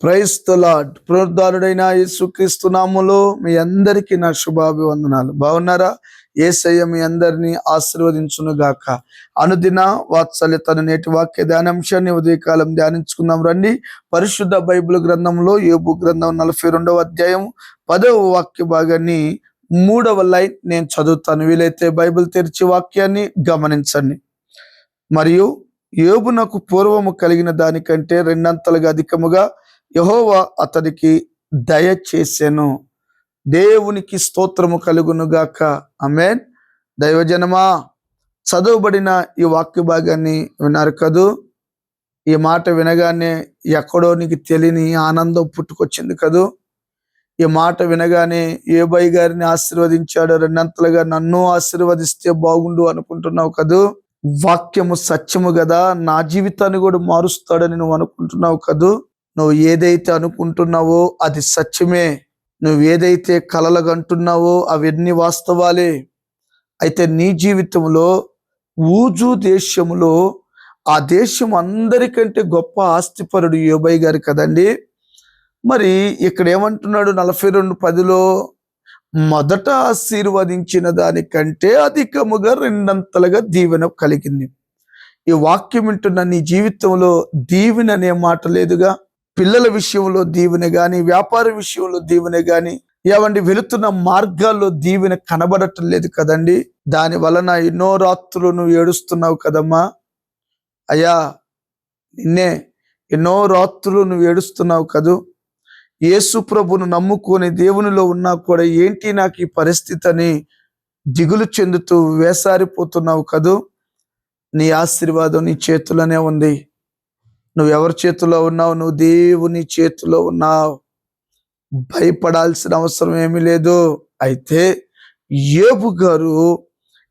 Praise the lord. పునరుద్ధారుడైన యేసుక్రీస్తు నామములో మీ అందరికీ నా శుభాభివందనాలు. బాగున్నారా? యేసయ్య మీ అందరినీ ఆశీర్వదించును గాక. అనుదిన వాత్సల్యతను నేటి వాక్య ధ్యానాంశాన్ని ఉదయకాలం ధ్యానించుకుందాం రండి. పరిశుద్ధ బైబిల్ గ్రంథంలో యోబు గ్రంథం 42వ అధ్యాయం 10వ వాక్య భాగాన్ని 3వ లైన్ నేను చదువుతాను. వీలైతే బైబిల్ తెరిచి వాక్యాన్ని గమనించండి. మరియు యోబునకు పూర్వము కలిగిన దానికంటే రెండంతలుగా అధికముగా యెహోవా అతనికి దయచేసెను. దేవునికి స్తోత్రము కలుగును గాక. ఆమేన్. దైవజనమా, చదవబడిన ఈ వాక్య భాగాన్ని విన్నారు కదూ. ఈ మాట వినగానే ఎక్కడో నీకు తెలియని ఆనందం పుట్టుకొచ్చింది కదూ. ఈ మాట వినగానే యోబు గారిని ఆశీర్వదించాడు, రెండంతలుగా నన్ను ఆశీర్వదిస్తే బాగుండు అనుకుంటున్నావు కదూ. వాక్యము సత్యము కదా, నా జీవితాన్ని కూడా మారుస్తాడని నువ్వు అనుకుంటున్నావు కదూ. నువ్వు ఏదైతే అనుకుంటున్నావో అది సత్యమే. నువ్వు ఏదైతే కలలుగంటున్నావో అవన్నీ వాస్తవాలే. అయితే నీ జీవితంలో ఊజు దేశములో ఆ దేశం అందరికంటే గొప్ప ఆస్తిపరుడు యోబు గారు కదండి. మరి ఇక్కడ ఏమంటున్నాడు 42:10లో, మొదట ఆశీర్వదించిన దానికంటే అధికముగా రెండంతలుగా దీవెన కలిగింది. ఈ వాక్యం వింటున్న నీ జీవితంలో దీవెన అనే మాట లేదుగా. పిల్లల విషయంలో దీవెన గాని, వ్యాపార విషయంలో దీవెన గాని, ఏవండి వెళుతున్న మార్గాల్లో దీవెన కనబడటం లేదు కదండి. దాని వలన ఎన్నో రాత్రులు నువ్వు ఏడుస్తున్నావు కదమ్మా. అయ్యా, నిన్నే ఎన్నో రాత్రులు నువ్వు ఏడుస్తున్నావు కదూ. యేసు ప్రభును నమ్ముకొని దేవునిలో ఉన్నా కూడా ఏంటి నాకు ఈ పరిస్థితి అని దిగులు చెందుతూ వేసారిపోతున్నావు కదూ. నీ ఆశీర్వాదం నీ చేతిలోనే ఉంది. నువ్వు ఎవరి చేతిలో ఉన్నావు? నువ్వు దేవుని చేతిలో ఉన్నావు. భయపడాల్సిన అవసరం ఏమీ లేదు. అయితే యోబు గారు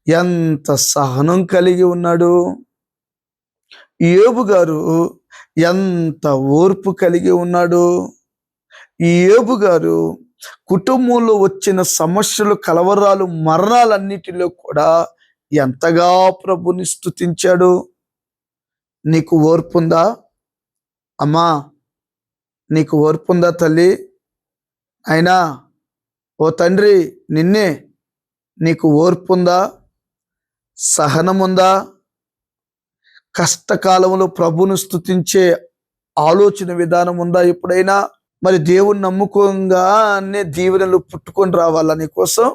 ఎంత సహనం కలిగి ఉన్నాడు. యోబు గారు ఎంత ఓర్పు కలిగి ఉన్నాడు. యోబు గారు కుటుంబంలో వచ్చిన సమస్యలు, కలవరాలు, మరణాలన్నిటిలో కూడా ఎంతగా ప్రభుని స్తుతించాడు. నీకు ఓర్పుందా అమ్మా? నీకు ఓర్పుందా తల్లి? అయినా ఓ తండ్రి, నిన్నే, నీకు ఓర్పుందా? సహనముందా? కష్టకాలంలో ప్రభును స్తుతించే ఆలోచన విధానం ఉందా ఎప్పుడైనా? మరి దేవుని నమ్ముకోగానే దీవెనలు పుట్టుకొని రావాలా నీకోసం?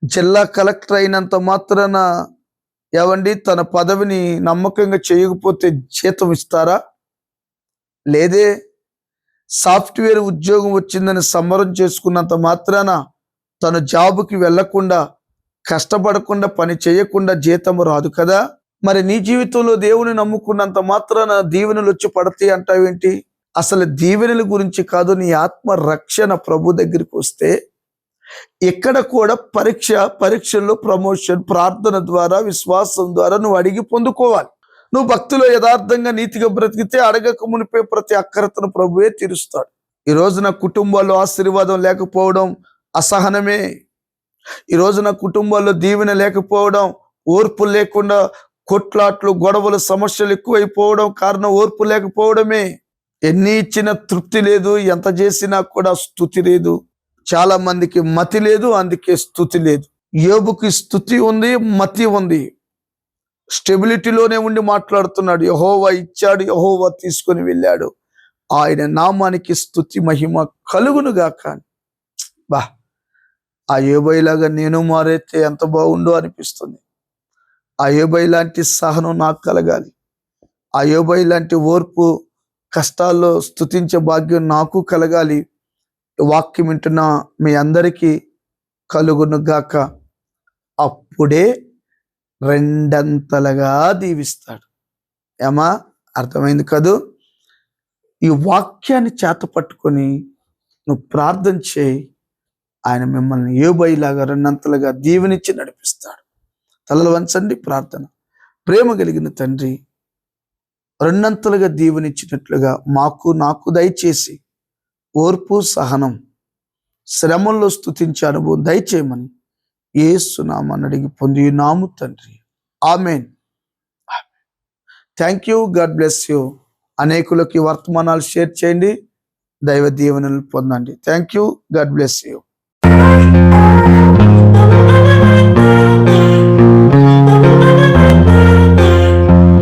జిల్లా కలెక్టర్ అయినంత మాత్రాన ఏవండి తన పదవిని నమ్మకంగా చేయకపోతే జీతం ఇస్తారా? లేదే. సాఫ్ట్వేర్ ఉద్యోగం వచ్చిందని సంబరం చేసుకున్నంత మాత్రాన తను జాబుకి వెళ్లకుండా, కష్టపడకుండా, పని చేయకుండా జీతము రాదు కదా. మరి నీ జీవితంలో దేవుని నమ్ముకున్నంత మాత్రాన దీవెనలు వచ్చి పడతాయి అంటావేంటి? అసలు దీవెనల గురించి కాదు, నీ ఆత్మ రక్షణ ప్రభు దగ్గరికి వస్తే ఎక్కడ కూడా పరీక్షల్లో ప్రమోషన్ ప్రార్థన ద్వారా, విశ్వాసం ద్వారా నువ్వు అడిగి పొందుకోవాలి. నువ్వు భక్తిలో యథార్థంగా నీతిగా బ్రతికితే అడగక మునిపే ప్రతి అక్కరతను ప్రభువే తీరుస్తాడు. ఈ రోజున కుటుంబాల్లో ఆశీర్వాదం లేకపోవడం అసహనమే. ఈ రోజున కుటుంబాల్లో దీవెన లేకపోవడం, ఓర్పు లేకుండా కొట్లాట్లు, గొడవలు, సమస్యలు ఎక్కువైపోవడం కారణం ఓర్పు లేకపోవడమే. ఎన్ని ఇచ్చినా తృప్తి లేదు, ఎంత చేసినా కూడా స్తుతి లేదు. చాలా మందికి మతి లేదు, అందుకే స్తుతి లేదు. యోబుకి స్తుతి ఉంది, మతి ఉంది. స్టెబిలిటీలోనే ఉండి మాట్లాడుతున్నాడు. యెహోవా ఇచ్చాడు, యెహోవా తీసుకొని వెళ్ళాడు, ఆయన నామానికి స్తుతి మహిమ కలుగును గాక. బా, ఆ యోబులాగా నేను మారైతే ఎంత బాగుండో అనిపిస్తుంది. ఆ యోబు లాంటి సహనం నాకు కలగాలి. ఆ యోబు లాంటి ఓర్పు, కష్టాల్లో స్తుతించే భాగ్యం నాకు కలగాలి. వాక్యం వింటున్న మీ అందరికీ కలుగును గాక. అప్పుడే రెండంతలుగా దీవిస్తాడు. ఏమా, అర్థమైంది కదూ. ఈ వాక్యాన్ని చేత పట్టుకొని నువ్వు ప్రార్థన చేయి. ఆయన మిమ్మల్ని యోబులాగా రెండంతలుగా దీవెనిచ్చి నడిపిస్తాడు. తలలు వంచండి, ప్రార్థన. ప్రేమ కలిగిన తండ్రి, రెండంతలుగా దీవెనిచ్చినట్లుగా నాకు దయచేసి ఓర్పు, సహనం, శ్రమంలో స్తుతించే అనుభవం దయచేయమని యేసు నామమున అడిగి పొంది నాము తండ్రి. ఆమేన్. Thank you. God bless you. అనేకులకి వర్తమానాలు షేర్ చేయండి. దైవ దీవెనలు పొందండి. Thank you. God bless you.